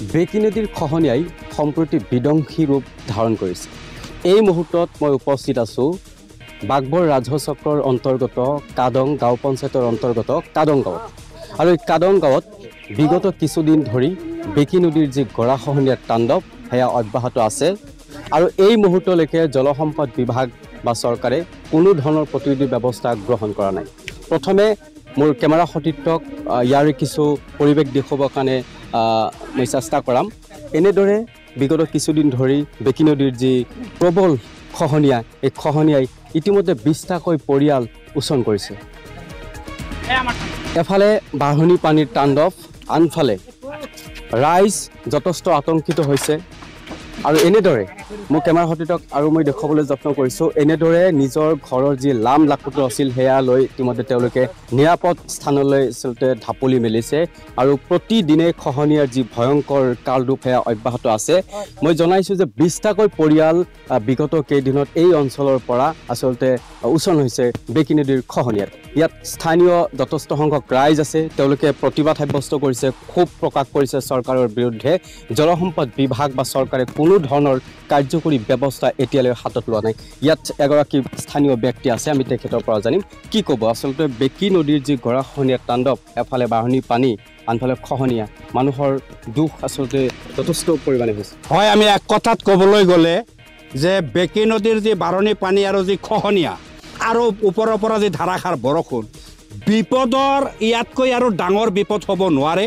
বেকী নদীৰ খহনীয়াই সম্প্ৰতি বিধ্বংসী ৰূপ ধাৰণ কৰিছে। এই মুহূৰ্তত মই উপস্থিত আছোঁ বাঘবৰ ৰাজহ চক্ৰৰ অন্তৰ্গত কাদং গাঁও পঞ্চায়তৰ অন্তৰ্গত কাদং গাঁৱত। আৰু এই কাদং গাঁৱত বিগত কিছুদিন ধৰি বেকী নদীৰ যি গৰাখহনীয়াৰ তাণ্ডৱ সেয়া অব্যাহত আছে। আৰু এই মুহূৰ্তলৈকে জলসম্পদ বিভাগ বা চৰকাৰে কোনো ধৰণৰ প্ৰতিৰোধী ব্যৱস্থা গ্ৰহণ কৰা নাই। প্ৰথমে মোৰ কেমেৰা সতীৰ্থক ইয়াৰ কিছু পৰিৱেশ দেখুৱাবৰ কাৰণে মই চেষ্টা কৰাম। এনেদৰে বিগত কিছুদিন ধৰি বেকী নদীৰ যি প্ৰবল খহনীয়া, এই খহনীয়াই ইতিমধ্যে 20টাকৈ পৰিয়াল উচন কৰিছে। এফালে বাঢ়নী পানীৰ তাণ্ডৱ, আনফালে ৰাইজ যথেষ্ট আতংকিত হৈছে। আৰু এনেদৰে মোৰ কেমেৰা সতীৰ্থক আৰু মই দেখুৱাবলৈ যত্ন কৰিছোঁ, এনেদৰে নিজৰ ঘৰৰ যি লাম লাকুটো আছিল সেয়া লৈ ইতিমধ্যে তেওঁলোকে নিৰাপদ স্থানলৈ আচলতে ঢাপলি মেলিছে। আৰু প্ৰতিদিনে খহনীয়াৰ যি ভয়ংকৰ কালৰূপ সেয়া অব্যাহত আছে। মই জনাইছোঁ যে 20টাকৈ পৰিয়াল বিগত কেইদিনত এই অঞ্চলৰ পৰা আচলতে উচন হৈছে বেকী নদীৰ খহনীয়াত। ইয়াত স্থানীয় যথেষ্ট সংখ্যক ৰাইজ আছে, তেওঁলোকে প্ৰতিবাদ সাব্যস্ত কৰিছে, ক্ষোভ প্ৰকাশ কৰিছে চৰকাৰৰ বিৰুদ্ধে। জলসম্পদ বিভাগ বা চৰকাৰে কোনো ধৰণৰ কাৰ্যকৰী ব্যৱস্থা এতিয়ালৈ হাতত লোৱা নাই। ইয়াত এগৰাকী স্থানীয় ব্যক্তি আছে, আমি তেখেতৰ পৰা জানিম কি ক'ব। আচলতে বেকী নদীৰ যি গৰাখহনীয়াৰ তাণ্ডৱ, এফালে বাঢ়নী পানী, আনফালে খহনীয়া, মানুহৰ দুখ আচলতে যথেষ্ট পৰিমাণে হৈছে। হয়, আমি এক কথাত ক'বলৈ গ'লে যে বেকী নদীৰ যি বাঢ়নী পানী আৰু যি খহনীয়া আৰু ওপৰৰ পৰা যি ধাৰাসাৰ বৰষুণ, বিপদৰ ইয়াতকৈ আৰু ডাঙৰ বিপদ হ'ব নোৱাৰে।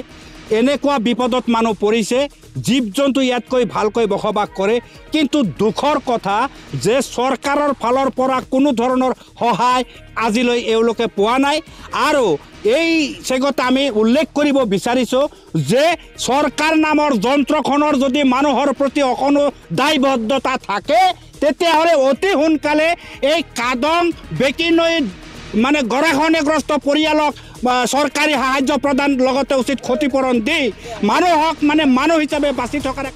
এনেকুৱা বিপদত মানুহ পৰিছে, জীৱ জন্তু ইয়াতকৈ ভালকৈ বসবাস কৰে। কিন্তু দুখৰ কথা যে চৰকাৰৰ ফালৰ পৰা কোনো ধৰণৰ সহায় আজিলৈ এওঁলোকে পোৱা নাই। আৰু এই চেগত আমি উল্লেখ কৰিব বিচাৰিছোঁ যে চৰকাৰ নামৰ যন্ত্ৰখনৰ যদি মানুহৰ প্ৰতি অকণো দায়বদ্ধতা থাকে, তেতিয়াহ'লে অতি সোনকালে এই কাদং বেকী নৈত গৰাখহনীয়াগ্ৰস্ত পৰিয়ালক চৰকাৰী সাহায্য প্ৰদান লগতে উচিত ক্ষতিপূৰণ দি মানুহক মানুহ হিচাপে বাচি থকাৰ